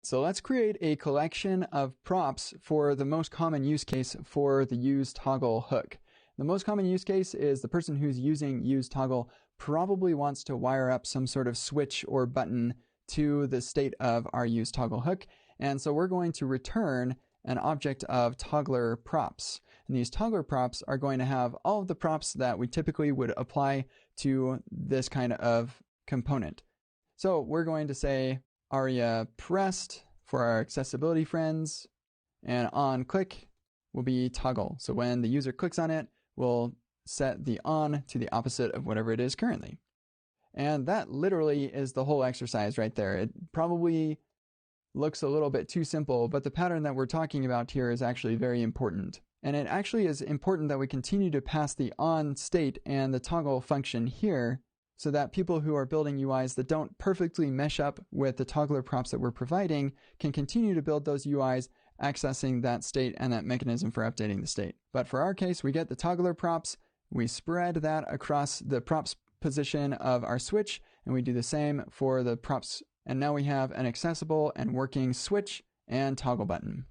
So let's create a collection of props for the most common use case for the useToggle hook. The most common use case is the person who's using useToggle probably wants to wire up some sort of switch or button to the state of our useToggle hook. And so we're going to return an object of toggler props. And these toggler props are going to have all of the props that we typically would apply to this kind of component. So we're going to say aria pressed for our accessibility friends, and on click will be toggle. So when the user clicks on it, we'll set the on to the opposite of whatever it is currently. And that literally is the whole exercise right there. It probably looks a little bit too simple, but the pattern that we're talking about here is actually very important. And it actually is important that we continue to pass the on state and the toggle function here, so that people who are building UIs that don't perfectly mesh up with the toggler props that we're providing can continue to build those UIs accessing that state and that mechanism for updating the state. But for our case, we get the toggler props, we spread that across the props position of our switch, and we do the same for the props. And now we have an accessible and working switch and toggle button.